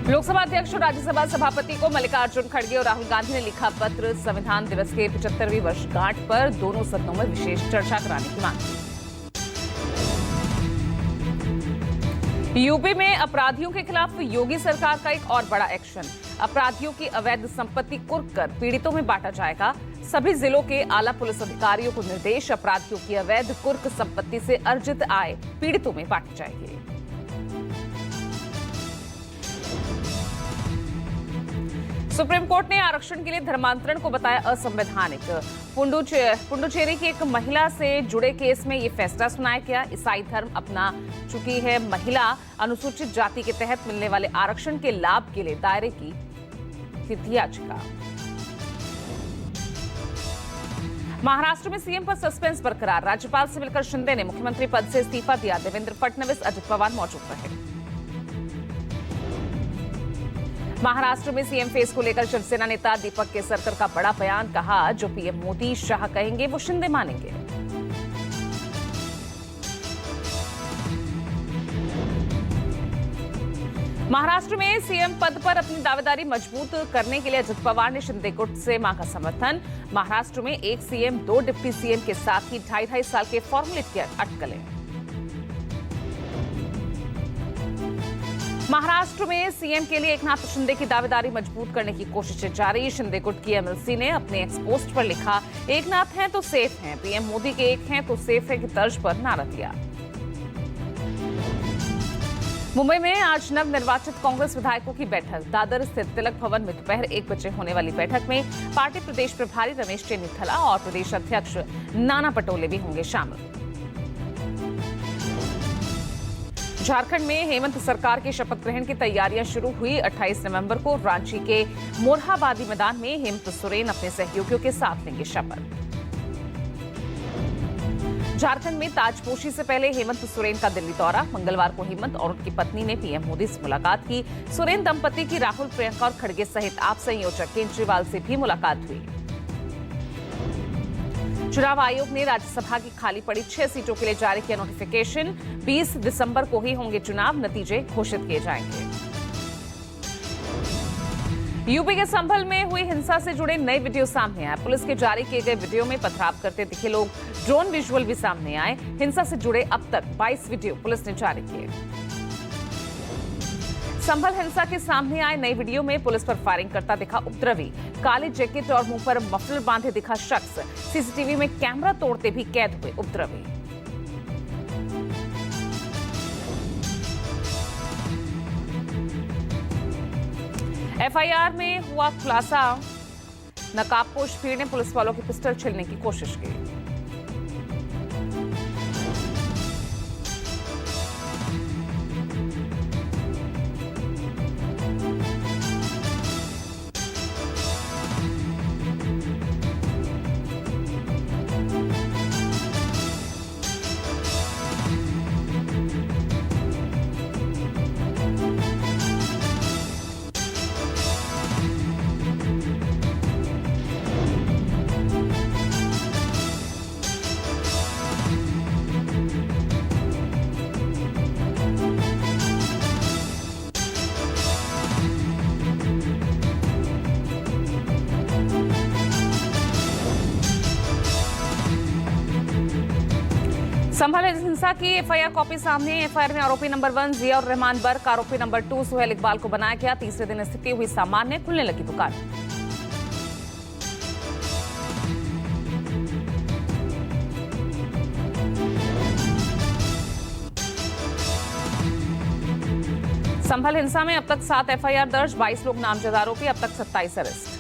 लोकसभा अध्यक्ष और राज्यसभा सभापति को मल्लिकार्जुन खड़गे और राहुल गांधी ने लिखा पत्र। संविधान दिवस के 75वीं वर्षगांठ पर दोनों सदनों में विशेष चर्चा कराने की मांग। यूपी में अपराधियों के खिलाफ योगी सरकार का एक और बड़ा एक्शन। अपराधियों की अवैध संपत्ति कुर्क कर पीड़ितों में बांटा जाएगा। सभी जिलों के आला पुलिस अधिकारियों को निर्देश, अपराधियों की अवैध कुर्क संपत्ति से अर्जित आय पीड़ितों में बांटी जाएगी। सुप्रीम कोर्ट ने आरक्षण के लिए धर्मांतरण को बताया असंवैधानिक। पुडुचेरी की एक महिला से जुड़े केस में ये फैसला सुनाया गया। ईसाई धर्म अपना चुकी है महिला, अनुसूचित जाति के तहत मिलने वाले आरक्षण के लाभ के लिए दायरे की याचिका। महाराष्ट्र में सीएम पर सस्पेंस बरकरार। राज्यपाल से मिलकर शिंदे ने मुख्यमंत्री पद से इस्तीफा दिया। देवेंद्र फडणवीस, अजित पवार मौजूद रहे। महाराष्ट्र में सीएम फेस को लेकर शिवसेना नेता दीपक केसरकर का बड़ा बयान। कहा, जो पीएम मोदी शाह कहेंगे वो शिंदे मानेंगे। महाराष्ट्र में सीएम पद पर अपनी दावेदारी मजबूत करने के लिए अजित पवार ने शिंदे गुट से मांगा समर्थन। महाराष्ट्र में एक सीएम, दो डिप्टी सीएम के साथ ही 2.5 साल के फॉर्मूले की अटकलें। महाराष्ट्र में सीएम के लिए एकनाथ शिंदे की दावेदारी मजबूत करने की कोशिशें जारी। शिंदे गुट की एमएलसी ने अपने एक्स पोस्ट पर लिखा, एकनाथ हैं तो सेफ हैं, पीएम मोदी के एक हैं तो सेफ है की तर्ज पर नारा दिया। मुंबई में आज नवनिर्वाचित कांग्रेस विधायकों की बैठक। दादर स्थित तिलक भवन में दोपहर 1 बजे होने वाली बैठक में पार्टी प्रदेश प्रभारी रमेश चेन्नीथला और प्रदेश अध्यक्ष नाना पटोले भी होंगे शामिल। झारखंड में हेमंत सरकार की शपथ ग्रहण की तैयारियां शुरू हुई। 28 नवंबर को रांची के मोरहाबादी मैदान में हेमंत सोरेन अपने सहयोगियों के साथ लेंगे शपथ। झारखंड में ताजपोशी से पहले हेमंत सोरेन का दिल्ली दौरा। मंगलवार को हेमंत और उनकी पत्नी ने पीएम मोदी से मुलाकात की। सोरेन दंपति की राहुल, प्रियंका और खड़गे सहित आप संयोजक केजरीवाल से भी मुलाकात हुई। चुनाव आयोग ने राज्यसभा की खाली पड़ी 6 सीटों के लिए जारी किया नोटिफिकेशन। 20 दिसंबर को ही होंगे चुनाव, नतीजे घोषित किए जाएंगे। यूपी के संभल में हुई हिंसा से जुड़े नए वीडियो सामने आए। पुलिस के जारी किए गए वीडियो में पथराव करते दिखे लोग, ड्रोन विजुअल भी सामने आए। हिंसा से जुड़े अब तक 22 वीडियो पुलिस ने जारी किए। संभल हिंसा के सामने आए नई वीडियो में पुलिस पर फायरिंग करता दिखा उपद्रवी। काले जैकेट और मुंह पर मफलर बांधे दिखा शख्स। सीसीटीवी में कैमरा तोड़ते भी कैद हुए उपद्रवी। एफआईआर में हुआ खुलासा। नकाबपोश भीड़ ने पुलिस वालों की पिस्टल छीनने की कोशिश की। संभल हिंसा की एफआईआर कॉपी सामने। एफआईआर में आरोपी नंबर 1 जिया और रहमान बर्क, आरोपी नंबर 2 सुहेल इकबाल को बनाया गया। तीसरे दिन स्थिति हुई सामान्य, खुलने लगी दुकान। संभल हिंसा में अब तक 7 एफआईआर दर्ज, 22 लोग नामजद आरोपी, अब तक 27 अरेस्ट।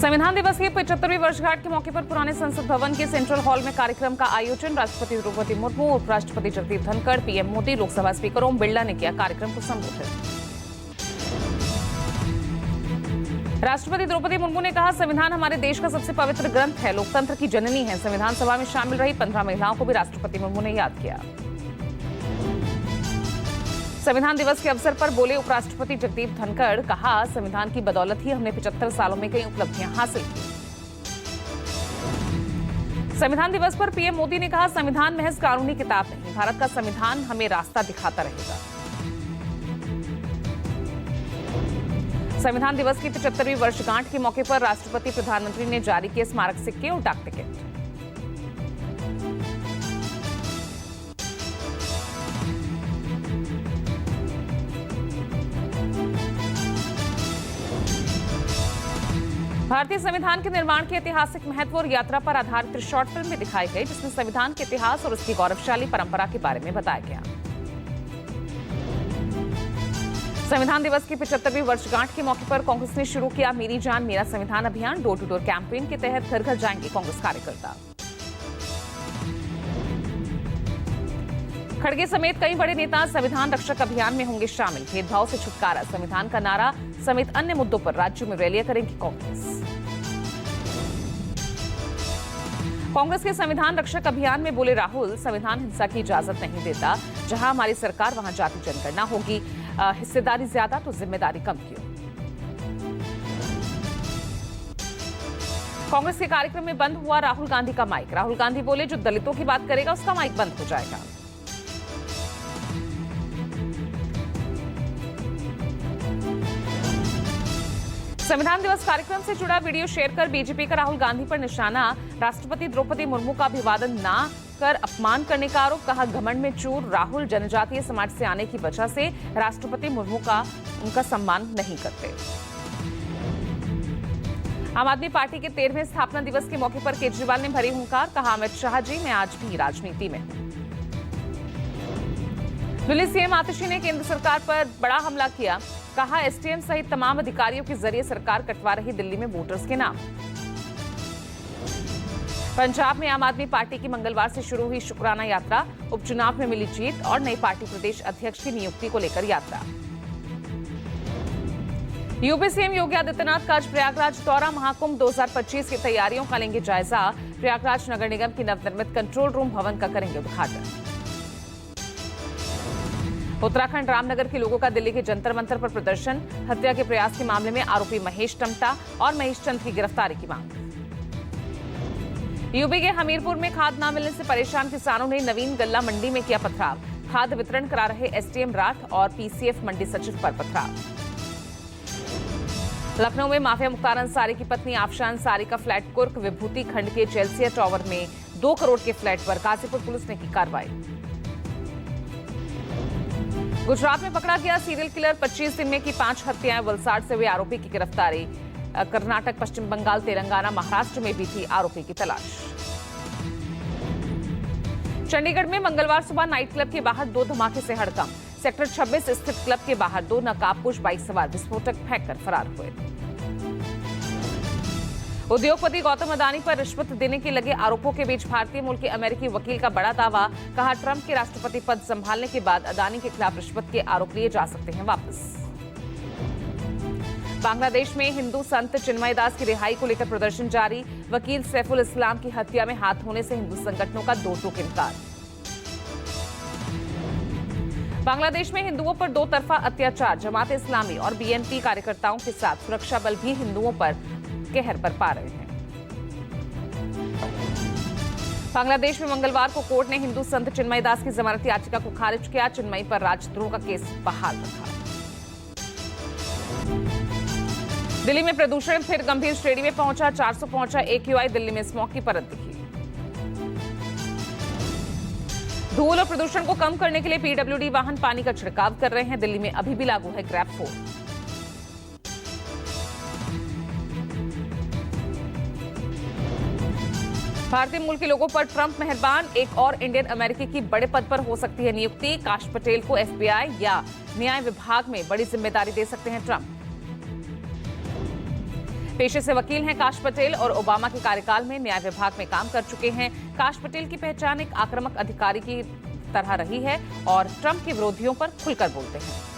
संविधान दिवस की 75वीं वर्षगांठ के मौके पर पुराने संसद भवन के सेंट्रल हॉल में कार्यक्रम का आयोजन। राष्ट्रपति द्रौपदी मुर्मू, उपराष्ट्रपति जगदीप धनखड़, पीएम मोदी, लोकसभा स्पीकर ओम बिरला ने किया कार्यक्रम को संबोधित। राष्ट्रपति द्रौपदी मुर्मू ने कहा, संविधान हमारे देश का सबसे पवित्र ग्रंथ है, लोकतंत्र की जननी है। संविधान सभा में शामिल रही 15 महिलाओं को भी राष्ट्रपति मुर्मू ने याद किया। संविधान दिवस के अवसर पर बोले उपराष्ट्रपति जगदीप धनखड़, कहा, संविधान की बदौलत ही हमने 75 सालों में कई उपलब्धियां हासिल की। संविधान दिवस पर पीएम मोदी ने कहा, संविधान महज कानूनी किताब नहीं, भारत का संविधान हमें रास्ता दिखाता रहेगा। संविधान दिवस की 75वीं वर्षगांठ के मौके पर राष्ट्रपति प्रधानमंत्री ने जारी किए स्मारक सिक्के और डाक टिकट। भारतीय संविधान के निर्माण के ऐतिहासिक महत्व और यात्रा पर आधारित शॉर्ट फिल्म भी दिखाई गई, जिसमें संविधान के इतिहास और उसकी गौरवशाली परंपरा के बारे में बताया गया। संविधान दिवस की 75वीं वर्षगांठ के मौके पर कांग्रेस ने शुरू किया मेरी जान मेरा संविधान अभियान। डोर टू डोर कैंपेन के तहत घर घर जाएंगे कांग्रेस कार्यकर्ता। खड़गे समेत कई बड़े नेता संविधान रक्षक अभियान में होंगे शामिल। भेदभाव से छुटकारा, संविधान का नारा समेत अन्य मुद्दों पर राज्यों में रैलियां करेंगी कांग्रेस। कांग्रेस के संविधान रक्षक अभियान में बोले राहुल, संविधान हिंसा की इजाजत नहीं देता, जहां हमारी सरकार वहां जाति जनगणना होगी। हिस्सेदारी ज्यादा तो जिम्मेदारी कम क्यों। कांग्रेस के कार्यक्रम में बंद हुआ राहुल गांधी का माइक। राहुल गांधी बोले, जो दलितों की बात करेगा उसका माइक बंद हो जाएगा। संविधान दिवस कार्यक्रम से जुड़ा वीडियो शेयर कर बीजेपी का राहुल गांधी पर निशाना। राष्ट्रपति द्रौपदी मुर्मू का अभिवादन ना कर अपमान करने का आरोप, कहा घमंड में चूर। राहुल जनजातीय समाज से आने की वजह से राष्ट्रपति मुर्मू का उनका सम्मान नहीं करते। आम आदमी पार्टी के 13वें स्थापना दिवस के मौके पर केजरीवाल ने भरी हुंकार, कहा अमित शाह जी मैं आज भी राजनीति में हूं। दिल्ली सीएम आतिशी ने केंद्र सरकार पर बड़ा हमला किया, कहा एसटीएम सहित तमाम अधिकारियों के जरिए सरकार कटवा रही दिल्ली में वोटर्स के नाम। पंजाब में आम आदमी पार्टी की मंगलवार से शुरू हुई शुक्राना यात्रा। उपचुनाव में मिली जीत और नई पार्टी प्रदेश अध्यक्ष की नियुक्ति को लेकर यात्रा। यूपी सीएम योगी आदित्यनाथ का आज प्रयागराज दौरा। महाकुंभ 2025 की तैयारियों का लेंगे जायजा। प्रयागराज नगर निगम की नवनिर्मित कंट्रोल रूम भवन का करेंगे उद्घाटन। उत्तराखंड रामनगर के लोगों का दिल्ली के जंतर मंतर पर प्रदर्शन। हत्या के प्रयास के मामले में आरोपी महेश टमटा और महेश चंद की गिरफ्तारी की मांग। यूपी के हमीरपुर में खाद न मिलने से परेशान किसानों ने नवीन गल्ला मंडी में किया पथराव। खाद वितरण करा रहे एसडीएम राठ और पीसीएफ मंडी सचिव पर पथराव। लखनऊ में माफिया मुख्तार अंसारी की पत्नी आफशान अंसारी का फ्लैट कुर्क। विभूति खंड के चेल्सिया टावर में 2 करोड़ के फ्लैट पर गाजीपुर पुलिस ने की कार्रवाई। गुजरात में पकड़ा गया सीरियल किलर। 25 दिन में की 5 हत्याएं। वलसाड से हुए आरोपी की गिरफ्तारी। कर्नाटक, पश्चिम बंगाल, तेलंगाना, महाराष्ट्र में भी थी आरोपी की तलाश। चंडीगढ़ में मंगलवार सुबह नाइट क्लब के बाहर 2 धमाके से हड़कंप। सेक्टर 26 स्थित क्लब के बाहर 2 नकाबपोश बाइक सवार विस्फोटक फेंककर फरार हुए। उद्योगपति गौतम अदानी पर रिश्वत देने के लगे आरोपों के बीच भारतीय मूल के अमेरिकी वकील का बड़ा दावा, कहा ट्रंप के राष्ट्रपति पद संभालने के बाद अदानी के खिलाफ रिश्वत के आरोप लिए जा सकते हैं वापस। बांग्लादेश में हिंदू संत चिन्मय दास की रिहाई को लेकर प्रदर्शन जारी। वकील सैफुल इस्लाम की हत्या में हाथ होने से हिंदू संगठनों का दो टूक इनकार। बांग्लादेश में हिंदुओं पर 2 तरफा अत्याचार। जमात इस्लामी और बीएनपी कार्यकर्ताओं के साथ सुरक्षा बल भी हिंदुओं पर कहर बरपा रहे हैं। बांग्लादेश में मंगलवार को कोर्ट ने हिंदू संत चिन्मय दास की जमानत याचिका को खारिज किया। चिन्मय पर राजद्रोह का केस बहाल रखा। दिल्ली में प्रदूषण फिर गंभीर श्रेणी में पहुंचा। 400 पहुंचा एक्यूआई। दिल्ली में स्मॉग की परत दिखी। धूल और प्रदूषण को कम करने के लिए पीडब्ल्यूडी वाहन पानी का छिड़काव कर रहे हैं। दिल्ली में अभी भी लागू है ग्रैब 4। भारतीय मूल के लोगों पर ट्रंप मेहरबान। एक और इंडियन अमेरिकी की बड़े पद पर हो सकती है नियुक्ति। काश पटेल को एफबीआई या न्याय विभाग में बड़ी जिम्मेदारी दे सकते हैं ट्रंप। पेशे से वकील हैं काश पटेल और ओबामा के कार्यकाल में न्याय विभाग में काम कर चुके हैं। काश पटेल की पहचान एक आक्रामक अधिकारी की तरह रही है और ट्रंप के विरोधियों पर खुलकर बोलते हैं।